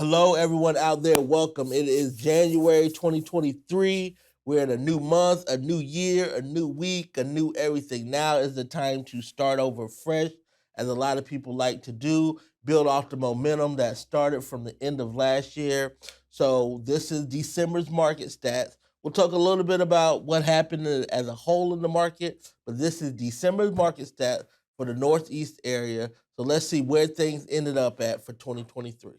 Hello, everyone out there. Welcome. It is January 2023. We're in a new month, a new year, a new week, a new everything. Now is the time to start over fresh, as a lot of people like to do, build off the momentum that started from the end of last year. So, this is December's market stats. We'll talk a little bit about what happened as a whole in the market, but this is December's market stats for the Northeast area. So, let's see where things ended up at for 2023.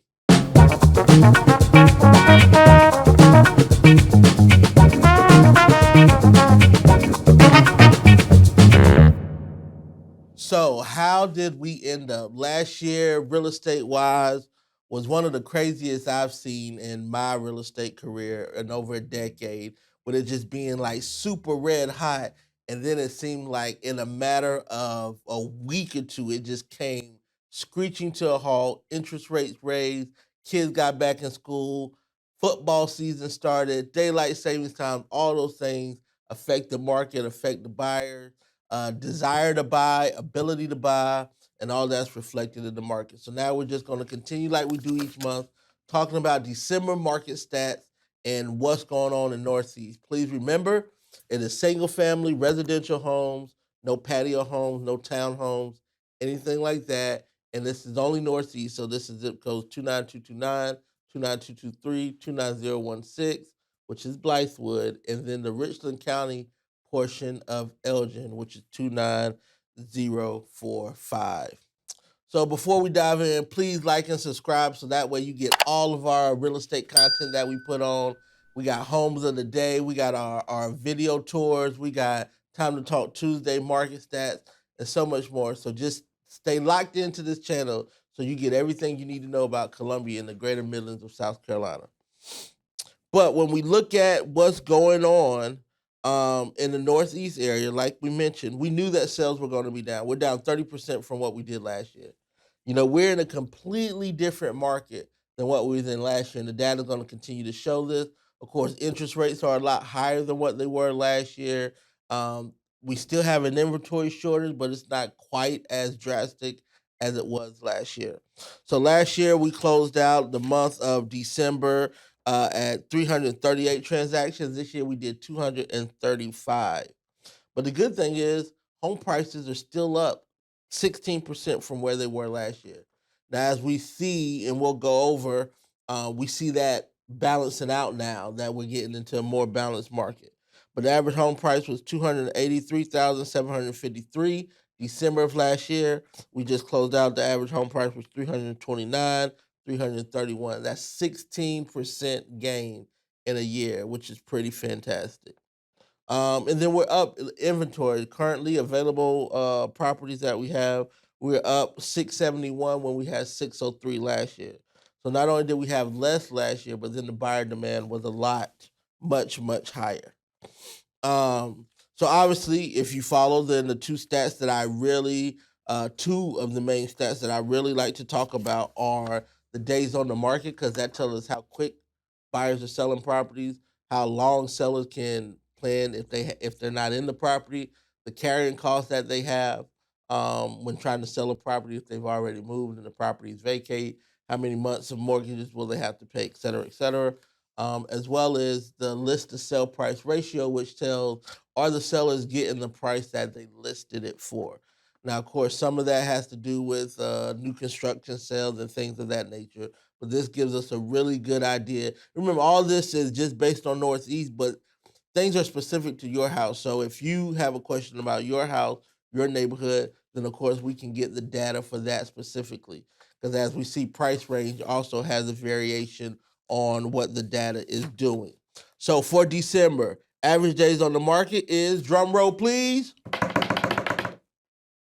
So, how did we end up? Last year, real estate wise, was one of the craziest I've seen in my real estate career in over a decade, with it just being like super red hot. And then it seemed like in a matter of a week or two, it just came screeching to a halt. Interest rates raised, kids got back in school, football season started, daylight savings time, all those things affect the market, affect the buyers desire to buy, ability to buy, and all that's reflected in the market. So now we're just going to continue like we do each month, talking about December market stats and what's going on in Northeast. Please remember, it is single family residential homes, no patio homes, no townhomes, anything like that. And this is only Northeast, so this is zip code 29229, 29223, 29016, which is Blythewood, and then the Richland County portion of Elgin, which is 29045. So before we dive in, please like and subscribe so that way you get all of our real estate content that we put on. We got homes of the day, we got our video tours, we got Time to Talk Tuesday, market stats, and so much more. So just stay locked into this channel so you get everything you need to know about Columbia and the greater Midlands of South Carolina. But when we look at what's going on in the Northeast area, like we mentioned, we knew that sales were going to be down. We're down 30% from what we did last year. You know, we're in a completely different market than what we was in last year, and the data is going to continue to show this. Of course, interest rates are a lot higher than what they were last year. Um, we still have an inventory shortage, but it's not quite as drastic as it was last year. So last year we closed out the month of December at 338 transactions. This year we did 235. But the good thing is, home prices are still up 16% from where they were last year. Now, as we see, and we'll go over, we see that balancing out now that we're getting into a more balanced market. But the average home price was 283,753 December of last year. We just closed out. The average home price was 329, 331. That's 16% gain in a year, which is pretty fantastic. And then we're up inventory. Currently available properties that we have, we're up 671 when we had 603 last year. So not only did we have less last year, but then the buyer demand was a lot, much higher. So obviously, if you follow, then the two stats that I really, two of the main stats that I really like to talk about are the days on the market, because that tells us how quick buyers are selling properties, how long sellers can plan if they're not in the property, the carrying costs that they have when trying to sell a property if they've already moved and the property is vacate, how many months of mortgages will they have to pay, et cetera, et cetera. As well as the list to sell price ratio, which tells are the sellers getting the price that they listed it for. Now, of course, some of that has to do with new construction sales and things of that nature, but this gives us a really good idea. Remember, all this is just based on Northeast, but things are specific to your house. So if you have a question about your house, your neighborhood, then of course we can get the data for that specifically. Because as we see, price range also has a variation on what the data is doing. So for December, average days on the market is, drum roll please,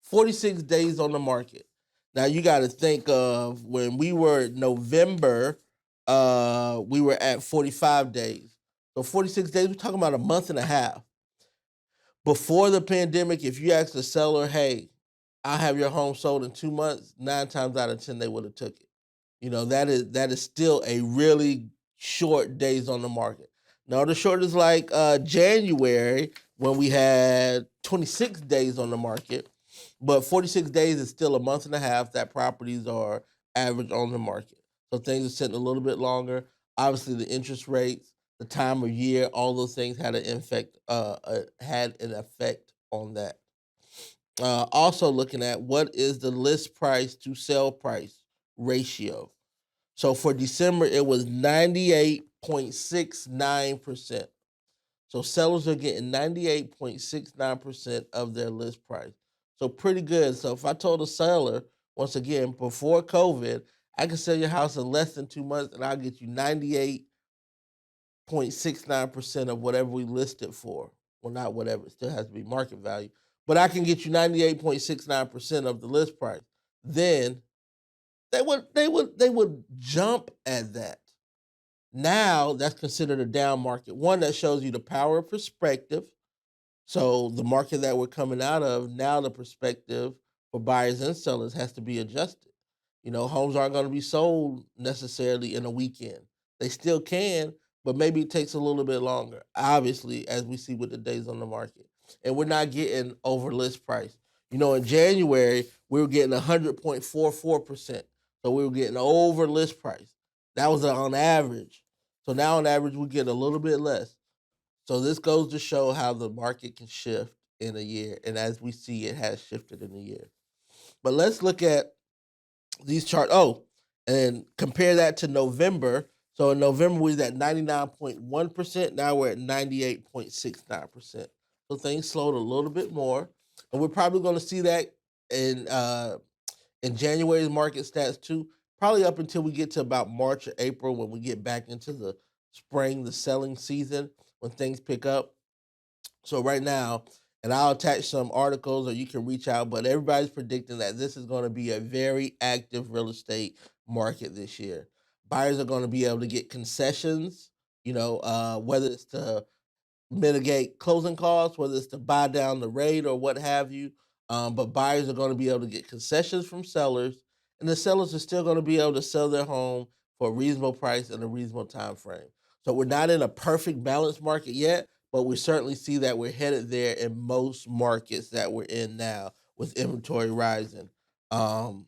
46 days on the market. Now you got to think of when we were November, we were at 45 days. So 46 days, we're talking about a month and a half. Before the pandemic, if you asked the seller, hey, I'll have your home sold in 2 months, 9 times out of 10, they would have took it. You know, that is still a really short days on the market. Now, the shortest like January when we had 26 days on the market, but 46 days is still a month and a half that properties are average on the market. So things are sitting a little bit longer. Obviously, the interest rates, the time of year, all those things had an effect on that. Also, looking at what is the list price to sell price ratio. So for December, it was 98.69%. So sellers are getting 98.69% of their list price. So pretty good. So if I told a seller, once again, before COVID, I can sell your house in less than 2 months and I'll get you 98.69% of whatever we list it for. Well, not whatever, it still has to be market value. But I can get you 98.69% of the list price. Then they would jump at that. Now that's considered a down market. One that shows you the power of perspective. So the market that we're coming out of, now the perspective for buyers and sellers has to be adjusted. Homes aren't going to be sold necessarily in a weekend. They still can, but maybe it takes a little bit longer. Obviously, as we see with the days on the market. And we're not getting over list price. In January, we were getting 100.44%. So we were getting over list price. That was on average. So now on average, we get a little bit less. So this goes to show how the market can shift in a year. And as we see, it has shifted in a year. But let's look at these charts. Oh, and compare that to November. So in November, we was at 99.1%. Now we're at 98.69%. So things slowed a little bit more. And we're probably going to see that in January's market stats too, probably up until we get to about March or April when we get back into the spring, the selling season, when things pick up. So right now, and I'll attach some articles or you can reach out, but everybody's predicting that this is going to be a very active real estate market this year. Buyers are going to be able to get concessions, whether it's to mitigate closing costs, whether it's to buy down the rate or what have you. But buyers are going to be able to get concessions from sellers, and the sellers are still going to be able to sell their home for a reasonable price and a reasonable time frame. So we're not in a perfect balanced market yet, but we certainly see that we're headed there in most markets that we're in now with inventory rising, or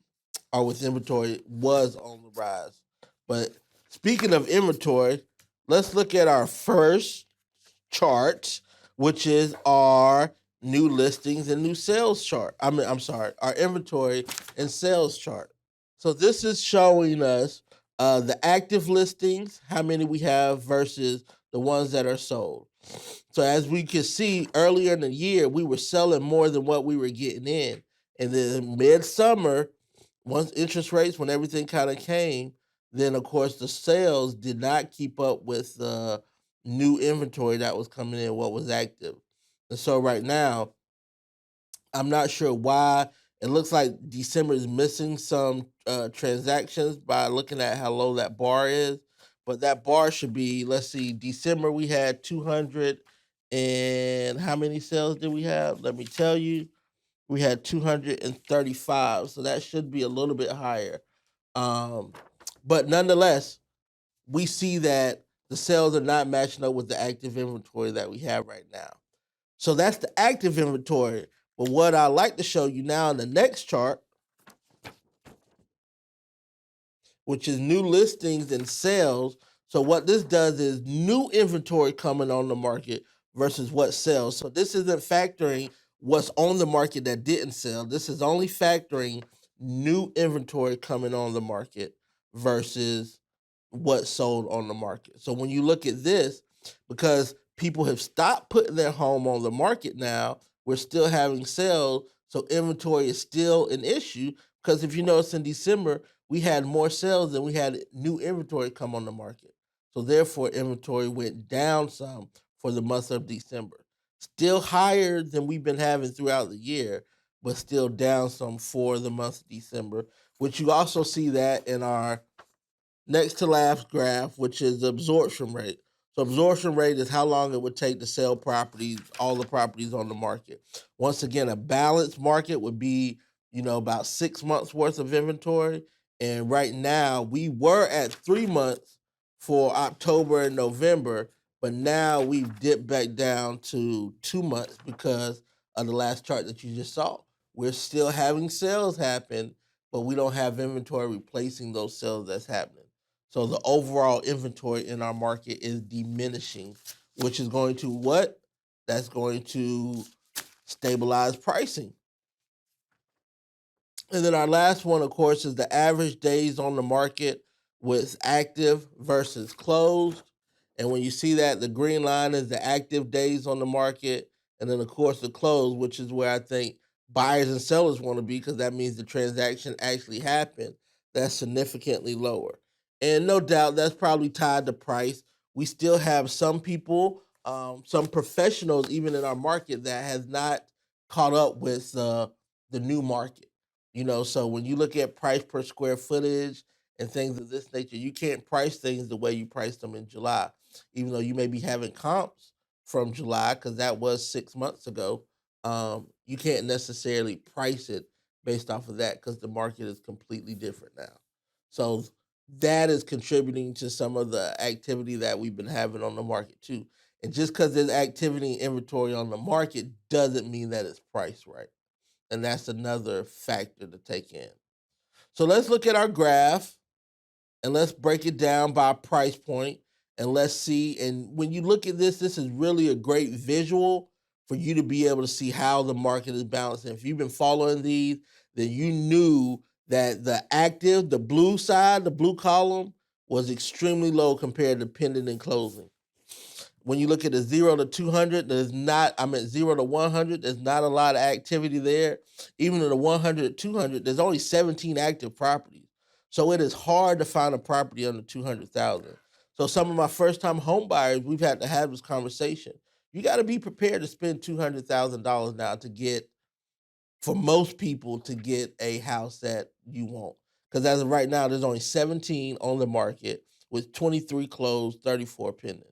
with inventory was on the rise. But speaking of inventory, let's look at our first chart, which is our new listings and new sales chart. I'm sorry, our inventory and sales chart. So this is showing us the active listings, how many we have versus the ones that are sold. So as we can see earlier in the year, we were selling more than what we were getting in. And then midsummer, once interest rates, when everything kind of came, then of course the sales did not keep up with the new inventory that was coming in, what was active. And so right now, I'm not sure why. It looks like December is missing some transactions by looking at how low that bar is. But that bar should be, let's see, December we had 200 and how many sales did we have? Let me tell you. We had 235. So that should be a little bit higher. But nonetheless, we see that the sales are not matching up with the active inventory that we have right now. So that's the active inventory. But what I like to show you now in the next chart, which is new listings and sales. So what this does is new inventory coming on the market versus what sells. So this isn't factoring what's on the market that didn't sell. This is only factoring new inventory coming on the market versus what sold on the market. So when you look at this, because people have stopped putting their home on the market now, we're still having sales. So inventory is still an issue because if you notice in December, we had more sales than we had new inventory come on the market. So therefore, inventory went down some for the month of December. Still higher than we've been having throughout the year, but still down some for the month of December, which you also see that in our next to last graph, which is the absorption rate. So absorption rate is how long it would take to sell properties, all the properties on the market. Once again, a balanced market would be, about 6 months worth of inventory. And right now we were at 3 months for October and November, but now we've dipped back down to 2 months because of the last chart that you just saw. We're still having sales happen, but we don't have inventory replacing those sales that's happening. So the overall inventory in our market is diminishing, which is going to what? That's going to stabilize pricing. And then our last one, of course, is the average days on the market with active versus closed. And when you see that, the green line is the active days on the market. And then, of course, the closed, which is where I think buyers and sellers want to be because that means the transaction actually happened. That's significantly lower. And no doubt that's probably tied to price. We still have some people, some professionals, even in our market, that has not caught up with the new market. So when you look at price per square footage and things of this nature, you can't price things the way you priced them in July, even though you may be having comps from July because that was 6 months ago. You can't necessarily price it based off of that because the market is completely different now. So that is contributing to some of the activity that we've been having on the market too. And just because there's activity and inventory on the market doesn't mean that it's priced right. And that's another factor to take in. So let's look at our graph and let's break it down by price point and let's see. And when you look at this is really a great visual for you to be able to see how the market is balancing. If you've been following these, then you knew that the active, the blue side, the blue column was extremely low compared to pending and closing. When you look at the 0 to 200, there's not, 0 to 100, there's not a lot of activity there. Even in the 100 to 200, there's only 17 active properties. So it is hard to find a property under 200,000. So some of my first time home buyers, we've had to have this conversation. You got to be prepared to spend $200,000 now to get, for most people, to get a house that you want. Because as of right now, there's only 17 on the market with 23 closed, 34 pending.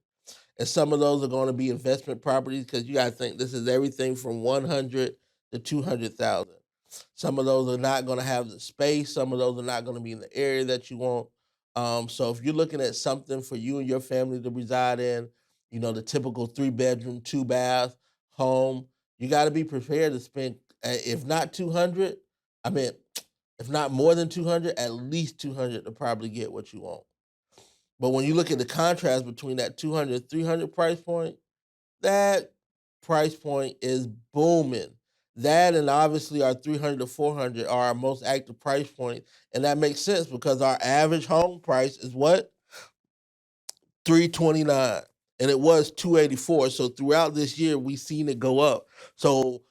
And some of those are going to be investment properties because you got to think this is everything from 100 to 200,000. Some of those are not going to have the space. Some of those are not going to be in the area that you want. So if you're looking at something for you and your family to reside in, the typical 3-bedroom, 2-bath home, you got to be prepared to spend, if not 200, if not more than 200, at least 200 to probably get what you want. But when you look at the contrast between that 200, 300 price point, that price point is booming. That and obviously our 300 to 400 are our most active price point. And that makes sense because our average home price is what? $329. And it was $284. So throughout this year, we've seen it go up. So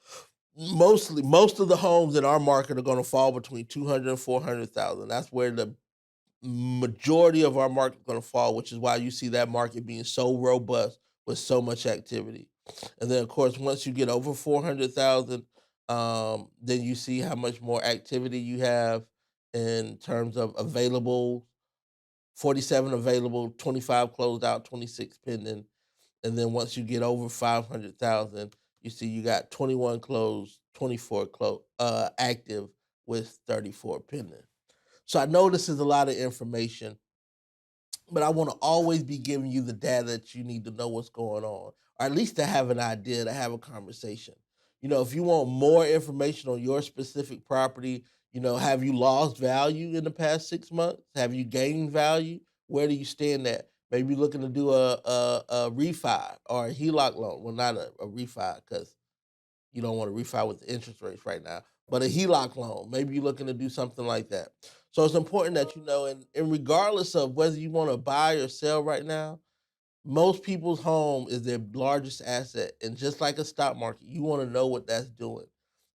most of the homes in our market are going to fall between 200 and 400,000. That's where the majority of our market is going to fall, which is why you see that market being so robust with so much activity. And then, of course, once you get over 400,000, then you see how much more activity you have in terms of available. 47 available, 25 closed out, 26 pending. And then once you get over 500,000, you see you got 21 closed, 24 active with 34 pending. So I know this is a lot of information, but I want to always be giving you the data that you need to know what's going on, or at least to have an idea, to have a conversation. If you want more information on your specific property, have you lost value in the past 6 months? Have you gained value? Where do you stand at? Maybe looking to do a refi or a HELOC loan. Well, not a refi because you don't want to refi with the interest rates right now, but a HELOC loan. Maybe you're looking to do something like that. So it's important that you know, and regardless of whether you want to buy or sell right now, most people's home is their largest asset. And just like a stock market, you want to know what that's doing.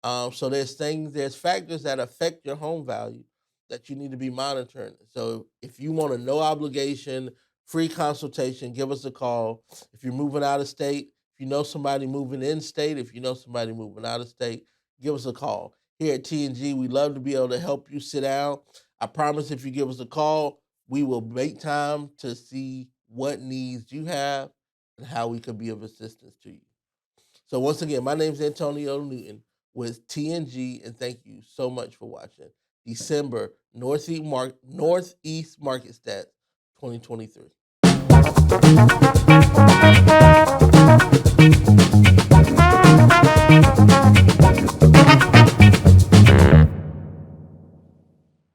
So there's factors that affect your home value that you need to be monitoring. So if you want a no obligation, free consultation, give us a call. If you're moving out of state, if you know somebody moving in state, if you know somebody moving out of state, give us a call. Here at TNG, we love to be able to help you sit down. I promise if you give us a call, we will make time to see what needs you have and how we could be of assistance to you. So once again, my name is Antonio Newton with TNG, and thank you so much for watching December Northeast Market Stats 2023.